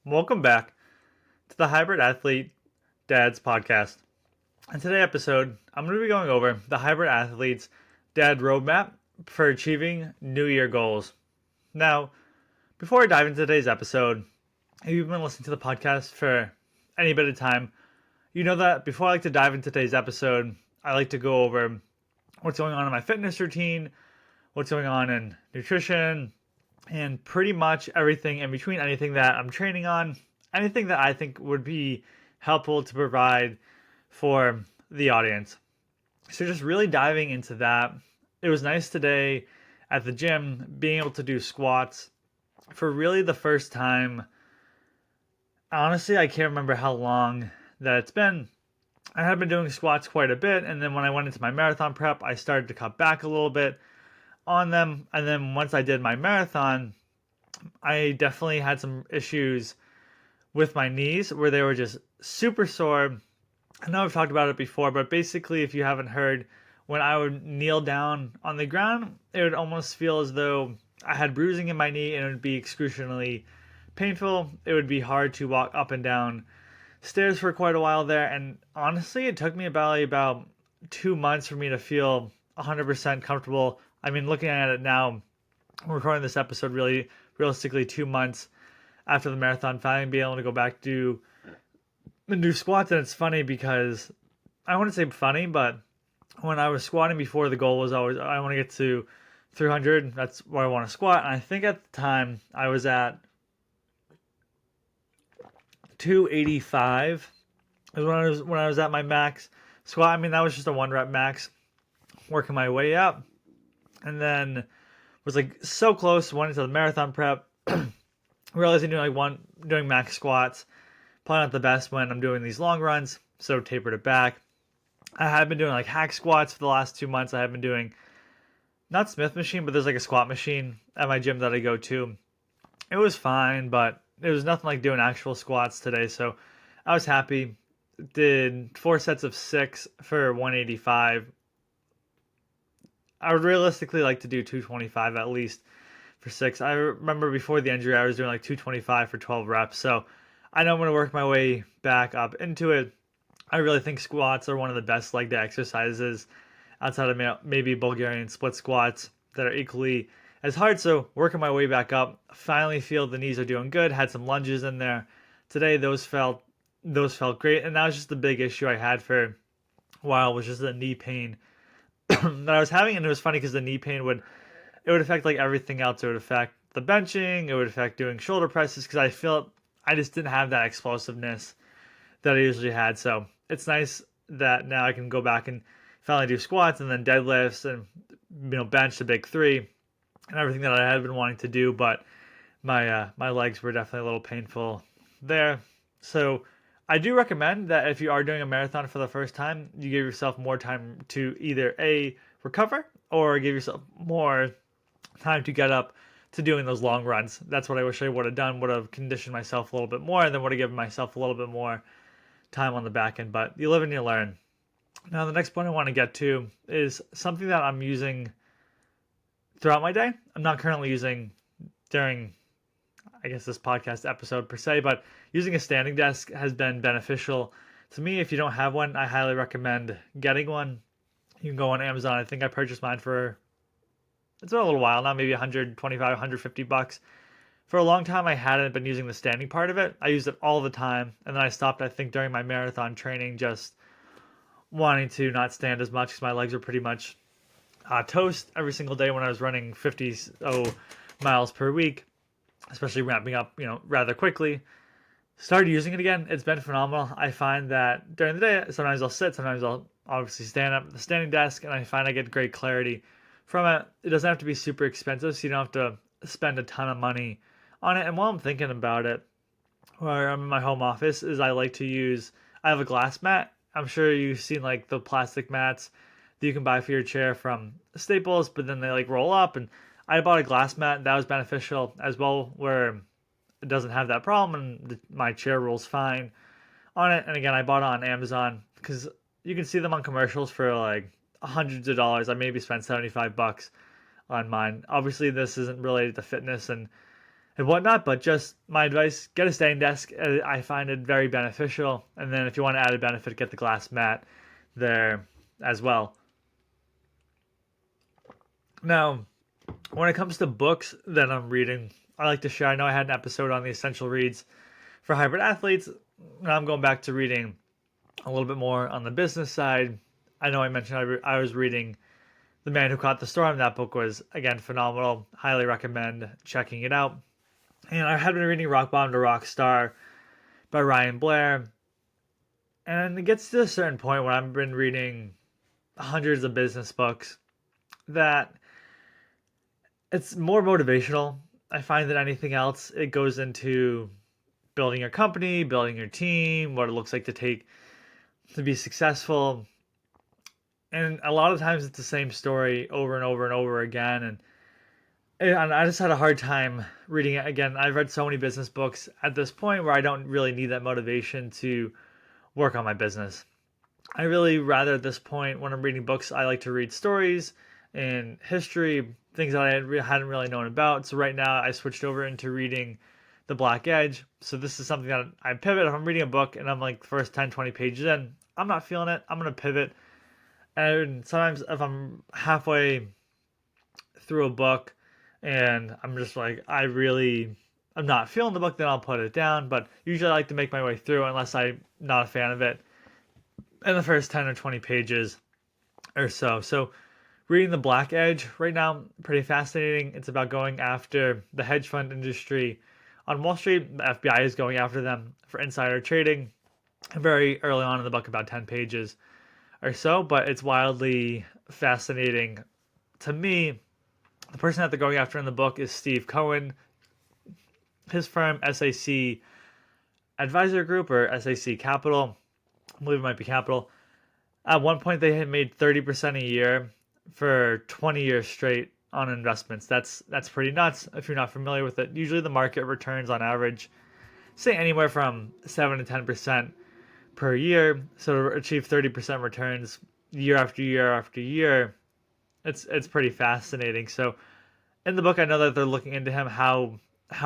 Welcome back to the Hybrid Athlete Dads podcast. In today's episode, I'm going to be going over the Hybrid Athlete's Dad Roadmap for achieving New Year goals. Now, before I dive into today's episode, if you've been listening to the podcast for any bit of time, you know that before I like to dive into today's episode, I like to go over what's going on in my fitness routine, what's going on in nutrition, and pretty much everything in between, anything that I'm training on, anything that I think would be helpful to provide for the audience. So just really diving into that. It was nice today at the gym being able to do squats for really the first time. Honestly, I can't remember how long that it's been. I have been doing squats quite a bit, and then when I went into my marathon prep, I started to cut back a little bit on them. And then once I did my marathon, I definitely had some issues with my knees where they were just super sore. I know I've talked about it before, but basically, if you haven't heard, when I would kneel down on the ground, it would almost feel as though I had bruising in my knee and it would be excruciatingly painful. It would be hard to walk up and down stairs for quite a while there. And honestly, it took me about 2 months for me to feel 100% comfortable. I mean, looking at it now, I'm recording this episode really realistically 2 months after the marathon, finally being able to go back to the new squats. And it's funny because I wouldn't say funny, but when I was squatting before, the goal was always I want to get to 300. That's where I want to squat. And I think at the time I was at 285 is when I was at my max squat. I mean, that was just a 1 rep max, working my way up, and then was like so close. Went into the marathon prep, realizing doing max squats probably not the best when I'm doing these long runs, so tapered it back. I have been doing like hack squats for the last 2 months. I have been doing not Smith machine, but there's like a squat machine at my gym that I go to. It was fine, but it was nothing like doing actual squats today, so I was happy. Did 4 sets of 6 for 185. I would realistically like to do 225 at least for 6. I remember before the injury, I was doing like 225 for 12 reps, so I know I'm going to work my way back up into it. I really think squats are one of the best leg day exercises outside of maybe Bulgarian split squats that are equally as hard. So working my way back up, finally feel the knees are doing good. Had some lunges in there today. Those felt great, and that was just the big issue I had for a while, was just the knee pain that I was having. And it was funny because the knee pain would affect like everything else. It would affect the benching. It would affect doing shoulder presses because I feel I just didn't have that explosiveness that I usually had. So it's nice that now I can go back and finally do squats and then deadlifts and bench the big three and everything that I had been wanting to do. But my legs were definitely a little painful there. So I do recommend that if you are doing a marathon for the first time, you give yourself more time to either recover or give yourself more time to get up to doing those long runs. That's what I wish I would have done. Would have conditioned myself a little bit more, and then would have given myself a little bit more time on the back end. But you live and you learn. Now, the next point I want to get to is something that I'm using throughout my day. I'm not currently using during, I guess, this podcast episode per se, but using a standing desk has been beneficial to me. If you don't have one, I highly recommend getting one. You can go on Amazon. I think I purchased mine for, it's been a little while now, maybe 125, 150 bucks. For a long time, I hadn't been using the standing part of it. I used it all the time, and then I stopped, I think, during my marathon training, just wanting to not stand as much because my legs were pretty much toast every single day when I was running 50 miles per week, especially ramping up, rather quickly. Started using it again. It's been phenomenal. I find that during the day, sometimes I'll sit, sometimes I'll obviously stand up at the standing desk, and I find I get great clarity from it. It doesn't have to be super expensive, so you don't have to spend a ton of money on it. And while I'm thinking about it, where I'm in my home office, is I have a glass mat. I'm sure you've seen like the plastic mats that you can buy for your chair from Staples, but then they like roll up. And I bought a glass mat that was beneficial as well, where it doesn't have that problem and my chair rolls fine on it. And again, I bought it on Amazon because you can see them on commercials for like hundreds of dollars. I maybe spent $75 on mine. Obviously, this isn't related to fitness, and and whatnot. But just my advice: get a standing desk. I find it very beneficial. And then if you want to add a benefit, get the glass mat there as well. Now, when it comes to books that I'm reading, I like to share. I know I had an episode on the essential reads for hybrid athletes. Now I'm going back to reading a little bit more on the business side. I know I mentioned I was reading The Man Who Caught the Storm. That book was, again, phenomenal. Highly recommend checking it out. And I had been reading Rock Bottom to Rock Star by Ryan Blair. And it gets to a certain point where I've been reading hundreds of business books that it's more motivational. I find that anything else, it goes into building your company, building your team, what it looks like to be successful. And a lot of times it's the same story over and over and over again. And I just had a hard time reading it again. I've read so many business books at this point where I don't really need that motivation to work on my business. I really rather at this point, when I'm reading books, I like to read stories and history, things that I hadn't really known about. So right now I switched over into reading The Black Edge. So this is something that I pivot. If I'm reading a book and I'm like first 10, 20 pages in, I'm not feeling it, I'm going to pivot. And sometimes if I'm halfway through a book and I'm just like, I'm not feeling the book, then I'll put it down. But usually I like to make my way through unless I'm not a fan of it in the first 10 or 20 pages or so. So reading The Black Edge right now, pretty fascinating. It's about going after the hedge fund industry on Wall Street. The FBI is going after them for insider trading. Very early on in the book, about 10 pages or so, but it's wildly fascinating to me. The person that they're going after in the book is Steve Cohen. His firm, SAC Advisor Group, or SAC Capital, I believe it might be Capital. At one point, they had made 30% a year for 20 years straight on investments. That's pretty nuts if you're not familiar with it. Usually the market returns on average, say anywhere from 7 to 10% per year. So to achieve 30% returns year after year after year, it's pretty fascinating. So in the book, I know that they're looking into him how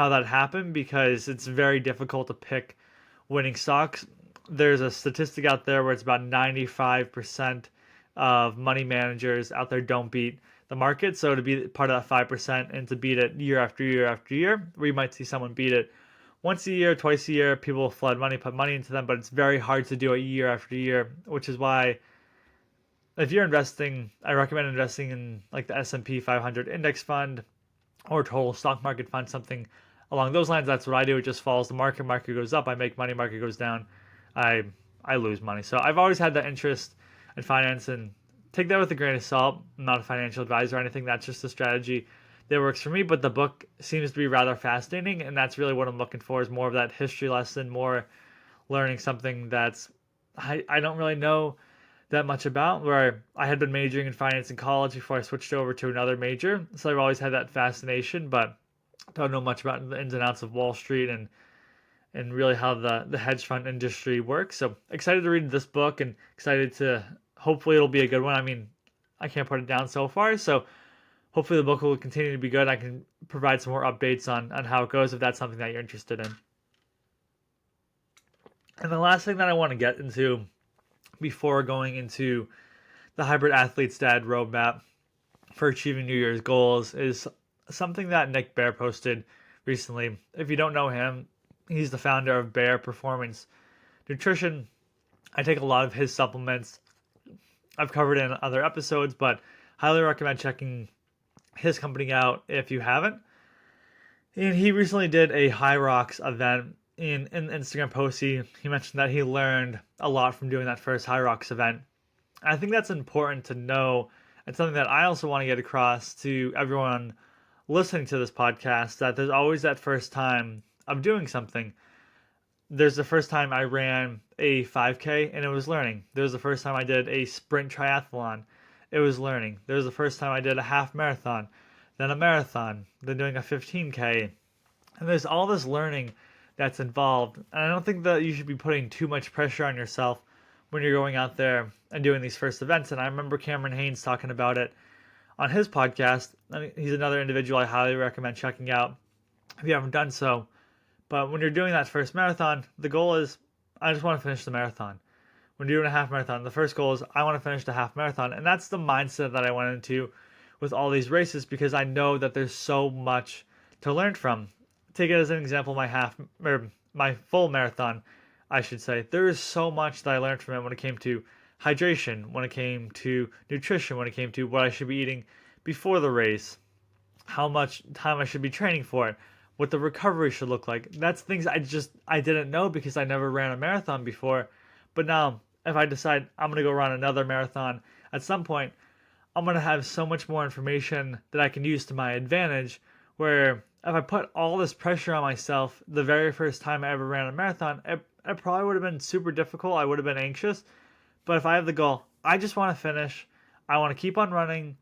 that happened, because it's very difficult to pick winning stocks. There's a statistic out there where it's about 95% of money managers out there don't beat the market. So to be part of that 5% and to beat it year after year after year, we might see someone beat it once a year, twice a year. People will flood money, put money into them, but it's very hard to do it year after year, which is why if you're investing, I recommend investing in like the S&P 500 index fund or total stock market fund, something along those lines. That's what I do. It just follows the market. Market goes up, I make money. Market goes down, I lose money. So I've always had that interest in finance, and take that with a grain of salt. I'm not a financial advisor or anything. That's just a strategy that works for me. But the book seems to be rather fascinating, and that's really what I'm looking for, is more of that history lesson, more learning something that's I don't really know that much about, where I had been majoring in finance in college before I switched over to another major. So I've always had that fascination, but don't know much about the ins and outs of Wall Street and really how the hedge fund industry works. So excited to read this book, and excited to, hopefully it'll be a good one. I mean, I can't put it down so far, so hopefully the book will continue to be good. I can provide some more updates on how it goes if that's something that you're interested in. And the last thing that I want to get into before going into the Hybrid Athlete's Dad roadmap for achieving New Year's goals is something that Nick Bare posted recently. If you don't know him, he's the founder of Bare Performance Nutrition. I take a lot of his supplements. I've covered in other episodes, but highly recommend checking his company out if you haven't. And he recently did a High Rocks event. In an Instagram post, he mentioned that he learned a lot from doing that first High Rocks event. I think that's important to know, and something that I also want to get across to everyone listening to this podcast, that there's always that first time of doing something. There's the first time I ran a 5K and it was learning. There's the first time I did a sprint triathlon. It was learning. There's the first time I did a half marathon, then a marathon, then doing a 15K. And there's all this learning that's involved. And I don't think that you should be putting too much pressure on yourself when you're going out there and doing these first events. And I remember Cameron Haynes talking about it on his podcast. I mean, he's another individual I highly recommend checking out if you haven't done so. But when you're doing that first marathon, the goal is I just want to finish the marathon. When you're doing a half marathon, the first goal is I want to finish the half marathon. And that's the mindset that I went into with all these races because I know that there's so much to learn from. Take it as an example, my full marathon, I should say. There is so much that I learned from it when it came to hydration, when it came to nutrition, when it came to what I should be eating before the race, how much time I should be training for it, what the recovery should look like. That's things I didn't know because I never ran a marathon before. But now if I decide I'm going to go run another marathon at some point, I'm going to have so much more information that I can use to my advantage. Where if I put all this pressure on myself the very first time I ever ran a marathon, it probably would have been super difficult. I would have been anxious. But if I have the goal, I just want to finish, I want to keep on running,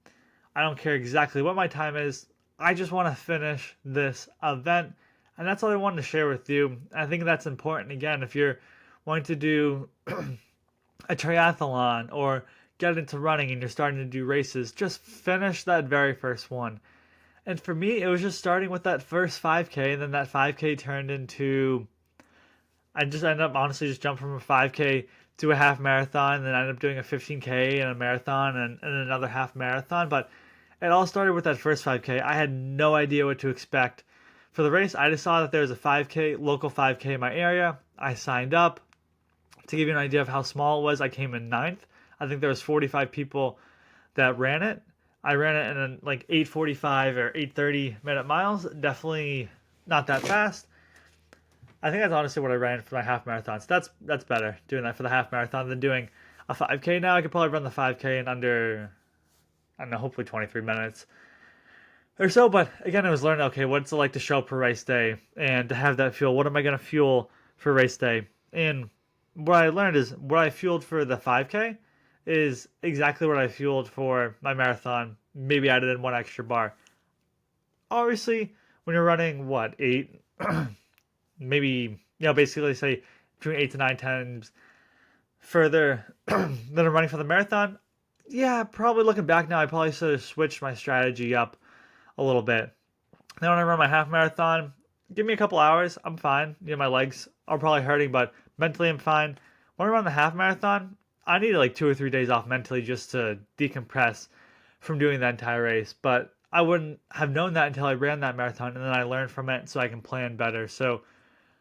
I don't care exactly what my time is, I just want to finish this event. And that's all I wanted to share with you. I think that's important. Again, if you're wanting to do a triathlon or get into running and you're starting to do races, just finish that very first one. And for me, it was just starting with that first 5K, and then that 5K turned into, I just ended up honestly just jumping from a 5K to a half marathon, and then I ended up doing a 15K and a marathon and another half marathon. But it all started with that first 5K. I had no idea what to expect for the race. I just saw that there was a 5K, local 5K in my area. I signed up. To give you an idea of how small it was, I came in ninth. I think there was 45 people that ran it. I ran it in like 8:45 or 8:30 minute miles. Definitely not that fast. I think that's honestly what I ran for my half marathons. That's better doing that for the half marathon than doing a 5K. Now I could probably run the 5K in under, I don't know, hopefully 23 minutes or so. But again, I was learning, okay, what's it like to show up for race day and to have that fuel? What am I going to fuel for race day? And what I learned is what I fueled for the 5K is exactly what I fueled for my marathon. Maybe added in one extra bar. Obviously, when you're running, what, eight, maybe, basically say between 8 to 9 times further than I'm running for the marathon, yeah, probably looking back now, I probably should have switched my strategy up a little bit. Then when I run my half marathon, give me a couple hours, I'm fine. My legs are probably hurting, but mentally I'm fine. When I run the half marathon, I need like 2 or 3 days off mentally just to decompress from doing that entire race. But I wouldn't have known that until I ran that marathon, and then I learned from it so I can plan better. So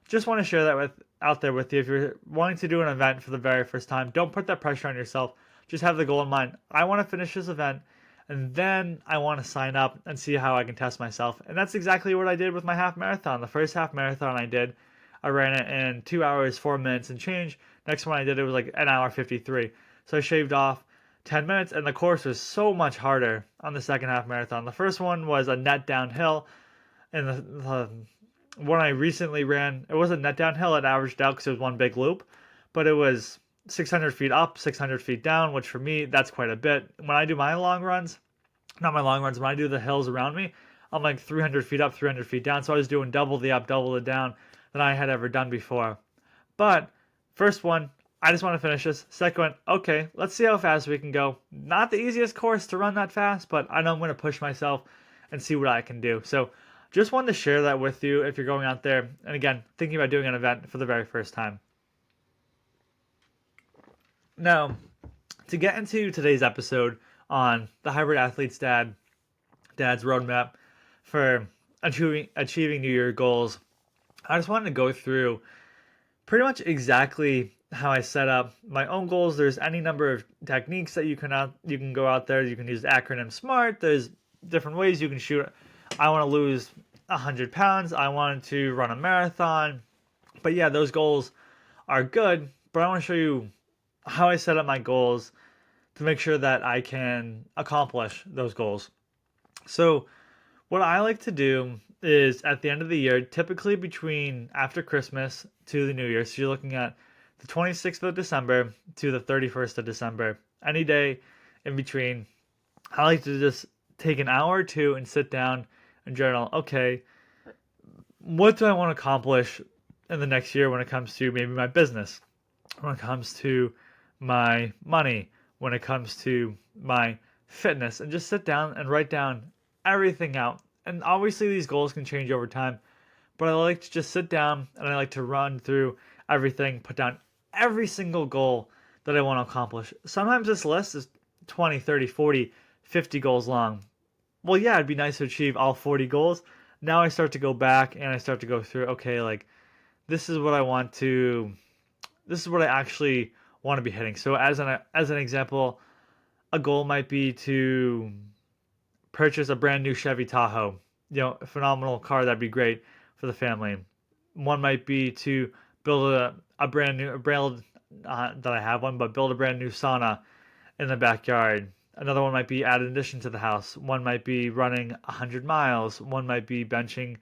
just want to share that out there with you. If you're wanting to do an event for the very first time, don't put that pressure on yourself. Just have the goal in mind. I want to finish this event, and then I want to sign up and see how I can test myself. And that's exactly what I did with my half marathon. The first half marathon I ran it in 2 hours, 4 minutes and change. Next one I did, it was like an hour 53. So I shaved off 10 minutes, and the course was so much harder on the second half marathon. The first one was a net downhill, and the one I recently ran, it wasn't net downhill, it averaged out because it was one big loop, but it was 600 feet up, 600 feet down, which for me, that's quite a bit. When I do my long runs, not my long runs, when I do the hills around me, I'm like 300 feet up, 300 feet down. So I was doing double the up, double the down than I had ever done before. But first one, I just want to finish this. Second one, okay, let's see how fast we can go. Not the easiest course to run that fast, but I know I'm going to push myself and see what I can do. So just wanted to share that with you if you're going out there. And again, thinking about doing an event for the very first time. Now, to get into today's episode on the Hybrid Athlete's Dad's roadmap for achieving New Year goals, I just wanted to go through pretty much exactly how I set up my own goals. There's any number of techniques that you can go out there. You can use the acronym SMART. There's different ways you can shoot. I want to lose 100 pounds. I want to run a marathon. But yeah, those goals are good. But I want to show you how I set up my goals to make sure that I can accomplish those goals. So what I like to do is at the end of the year, typically between after Christmas to the New Year. So you're looking at the 26th of December to the 31st of December. Any day in between, I like to just take an hour or two and sit down and journal. Okay, what do I want to accomplish in the next year when it comes to maybe my business, when it comes to my money, when it comes to my fitness, and just sit down and write down everything out. And obviously these goals can change over time, but I like to just sit down and I like to run through everything, put down every single goal that I want to accomplish. Sometimes this list is 20, 30, 40, 50 goals long. Well, yeah, it'd be nice to achieve all 40 goals. Now I start to go back and I start to go through, okay, like this is what I want to, this is what I actually want to be hitting. So as an example, a goal might be to purchase a brand new Chevy Tahoe. A phenomenal car that'd be great for the family. One might be to build a brand new, that I have one, but build a brand new sauna in the backyard. Another one might be add an addition to the house. One might be running 100 miles. One might be benching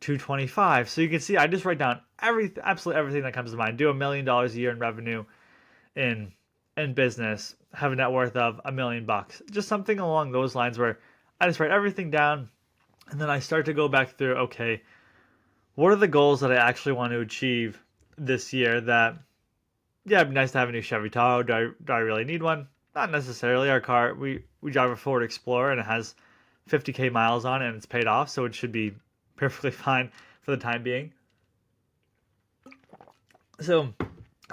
225. So you can see I just write down absolutely everything that comes to mind. Do $1 million a year in revenue in business, have a net worth of $1 million. Just something along those lines where I just write everything down and then I start to go back through, okay, what are the goals that I actually want to achieve this year that, yeah, it'd be nice to have a new Chevy Tahoe. Do I really need one? Not necessarily. Our car, we drive a Ford Explorer and it has 50K miles on it and it's paid off, so it should be perfectly fine for the time being. So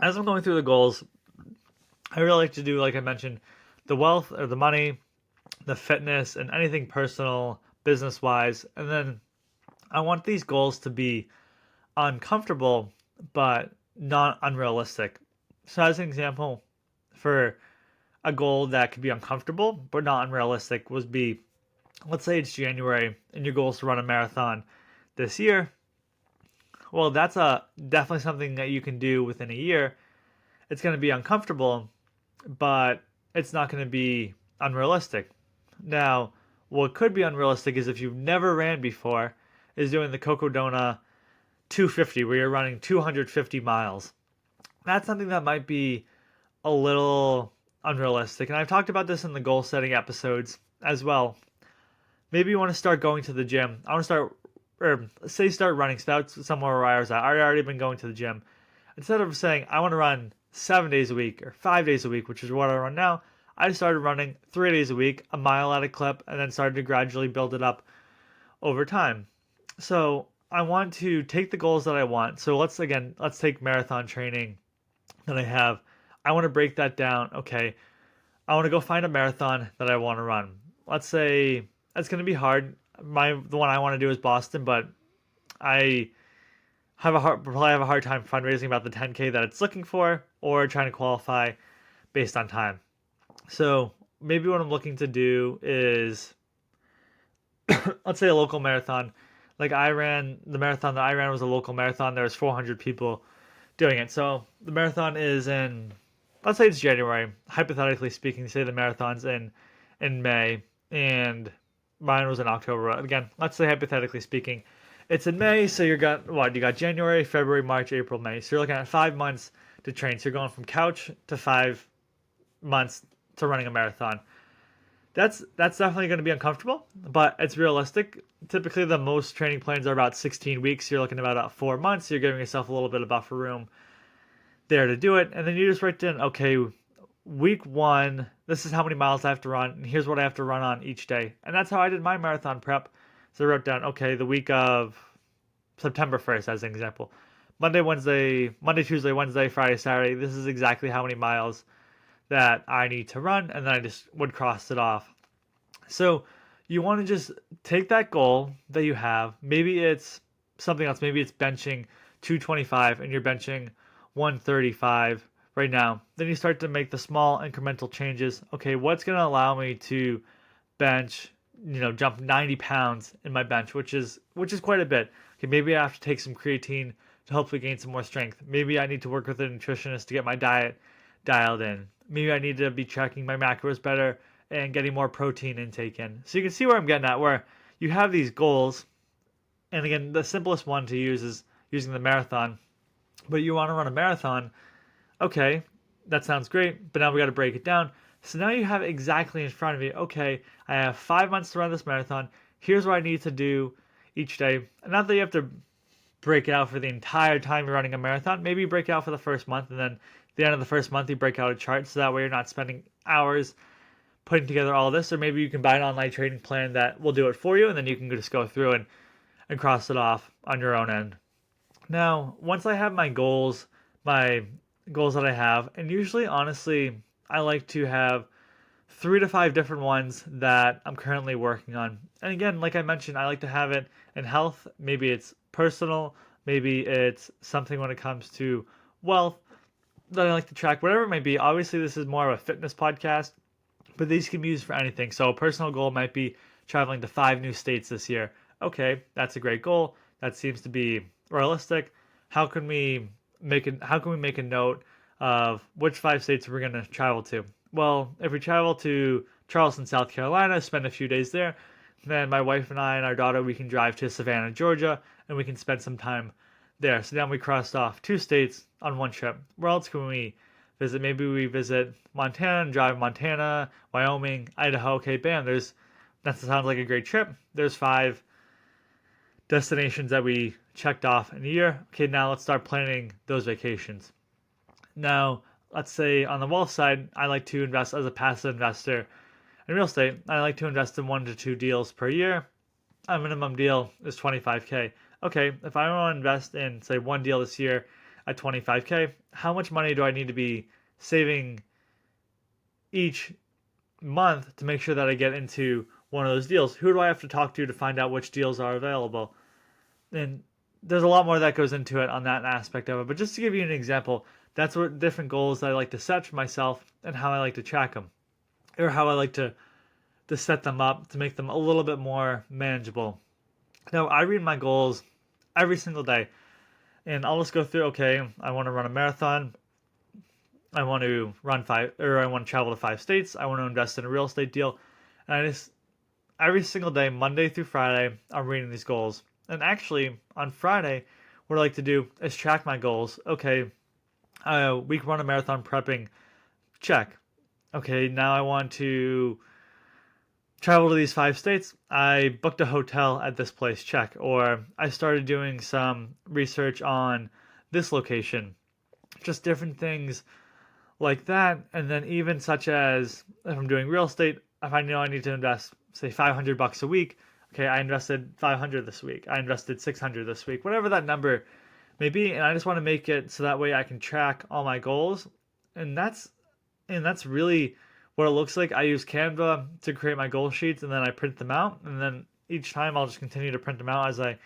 as I'm going through the goals, I really like to do, like I mentioned, the wealth or the money, the fitness, and anything personal, business wise. And then I want these goals to be uncomfortable, but not unrealistic. So, as an example, for a goal that could be uncomfortable but not unrealistic, would be, let's say it's January and your goal is to run a marathon this year. Well, that's definitely something that you can do within a year. It's going to be uncomfortable, but it's not going to be unrealistic. Now, what could be unrealistic is if you've never ran before, is doing the Cocodona 250, where you're running 250 miles. That's something that might be a little unrealistic. And I've talked about this in the goal setting episodes as well. Maybe you want to start going to the gym. I want to start running. So that's somewhere where I was at. I've already been going to the gym. Instead of saying, I want to run 7 days a week or 5 days a week, which is what I run now, I started running 3 days a week, a mile at a clip, and then started to gradually build it up over time. So I want to take the goals that I want. So let's take marathon training that I have. I want to break that down. Okay, I want to go find a marathon that I want to run. Let's say it's going to be hard. The one I want to do is Boston, but I probably have a hard time fundraising about the 10K that it's looking for, or trying to qualify based on time. So maybe what I'm looking to do is, let's say a local marathon. Like the marathon that I ran was a local marathon. There was 400 people doing it. So the marathon is let's say it's January. Hypothetically speaking, say the marathon's in May, and mine was in October. Again, let's say hypothetically speaking, it's in May. So you got January, February, March, April, May. So you're looking at 5 months to train. So you're going from couch to 5 months to running a marathon. That's definitely going to be uncomfortable, but it's realistic. Typically, the most training plans are about 16 weeks. You're looking at about 4 months. You're giving yourself a little bit of buffer room there to do it. And then you just write down, okay, week 1, this is how many miles I have to run, and here's what I have to run on each day. And that's how I did my marathon prep. So I wrote down, okay, the week of September 1st, as an example. Monday, Tuesday, Wednesday, Friday, Saturday. This is exactly how many miles that I need to run, and then I just would cross it off. So you want to just take that goal that you have. Maybe it's something else. Maybe it's benching 225 and you're benching 135 right now. Then you start to make the small incremental changes. Okay, what's going to allow me to bench, jump 90 pounds in my bench, which is quite a bit. Okay, maybe I have to take some creatine to hopefully gain some more strength. Maybe I need to work with a nutritionist to get my diet dialed in. Maybe I need to be tracking my macros better and getting more protein intake in. So you can see where I'm getting at, where you have these goals. And again, the simplest one to use is using the marathon. But you want to run a marathon. Okay, that sounds great, but now we got to break it down. So now you have exactly in front of you, okay, I have 5 months to run this marathon. Here's what I need to do each day. And not that you have to break it out for the entire time you're running a marathon. Maybe you break it out for the first month, and then at the end of the first month you break out a chart, so that way you're not spending hours putting together all this. Or maybe you can buy an online training plan that will do it for you, and then you can just go through and and cross it off on your own end. Now, once I have my goals that I have, and usually, honestly, I like to have 3 to 5 different ones that I'm currently working on. And again, like I mentioned, I like to have it in health. Maybe it's personal, maybe it's something when it comes to wealth that I like to track, whatever it may be. Obviously, this is more of a fitness podcast, but these can be used for anything. So a personal goal might be traveling to 5 new states this year. Okay, that's a great goal. That seems to be realistic. How can we make a note of which 5 states we're going to travel to? Well, if we travel to Charleston, South Carolina, spend a few days there, then my wife and I and our daughter, we can drive to Savannah, Georgia, and we can spend some time there. So then we crossed off 2 states on one trip. Where else can we visit? Maybe we visit Montana and drive Montana, Wyoming, Idaho. Okay, bam. That sounds like a great trip. There's 5 destinations that we checked off in a year. Okay, now let's start planning those vacations. Now, let's say on the wealth side, I like to invest as a passive investor in real estate. I like to invest in 1 to 2 deals per year. A minimum deal is 25K. Okay, if I want to invest in, say, one deal this year at 25K, how much money do I need to be saving each month to make sure that I get into one of those deals? Who do I have to talk to find out which deals are available? And there's a lot more that goes into it on that aspect of it. But just to give you an example, that's what different goals I like to set for myself and how I like to track them, or how I like to set them up to make them a little bit more manageable. Now, I read my goals every single day, and I'll just go through, okay, I want to run a marathon. I want to I want to travel to 5 states. I want to invest in a real estate deal. And I just, every single day, Monday through Friday, I'm reading these goals. And actually, on Friday, what I like to do is track my goals. Okay, week run a marathon prepping, check. Okay, now I want to travel to these 5 states. I booked a hotel at this place, check. Or I started doing some research on this location. Just different things like that. And then even such as if I'm doing real estate, if I know I need to invest, say, $500 a week, okay, I invested 500 this week. I invested 600 this week, whatever that number may be. And I just want to make it so that way I can track all my goals. And that's really what it looks like. I use Canva to create my goal sheets, and then I print them out. And then each time I'll just continue to print them out as I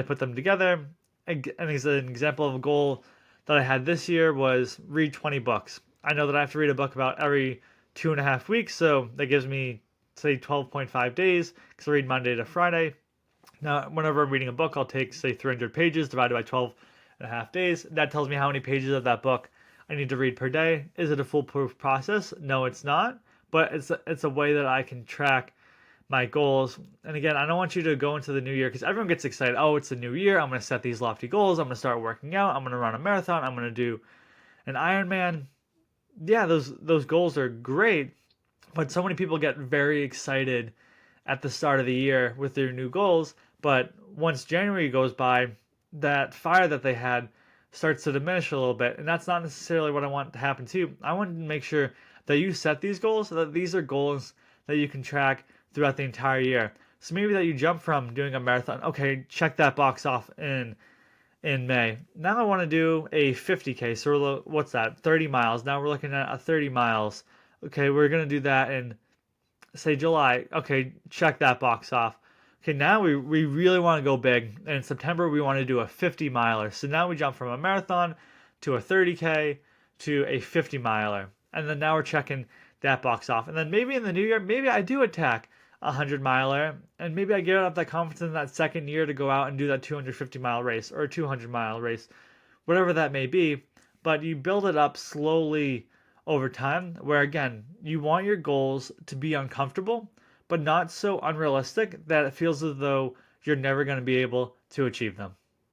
put them together. And as an example of a goal that I had this year was read 20 books. I know that I have to read a book about every 2.5 weeks, so that gives me, say, 12.5 days, because I read Monday to Friday. Now, whenever I'm reading a book, I'll take, say, 300 pages divided by 12.5 days. That tells me how many pages of that book I need to read per day. Is it a foolproof process? No, it's not. But it's a way that I can track my goals. And again, I don't want you to go into the new year, because everyone gets excited. Oh, it's the new year. I'm going to set these lofty goals. I'm going to start working out. I'm going to run a marathon. I'm going to do an Ironman. Yeah, those goals are great. But so many people get very excited at the start of the year with their new goals. But once January goes by, that fire that they had starts to diminish a little bit. And that's not necessarily what I want to happen to you. I want to make sure that you set these goals so that these are goals that you can track throughout the entire year. So maybe that you jump from doing a marathon. Okay, check that box off in May. Now I want to do a 50K. So what's that? 30 miles. Now we're looking at a 30 miles. Okay, we're going to do that in, say, July. Okay, check that box off. Okay, now we really want to go big. And in September, we want to do a 50 miler. So now we jump from a marathon to a 30K to a 50 miler. And then now we're checking that box off. And then maybe in the new year, maybe I do attack a 100 miler. And maybe I get up that confidence in that second year to go out and do that 250 mile race or a 200 mile race, whatever that may be. But you build it up slowly over time, where again, you want your goals to be uncomfortable, but not so unrealistic that it feels as though you're never going to be able to achieve them.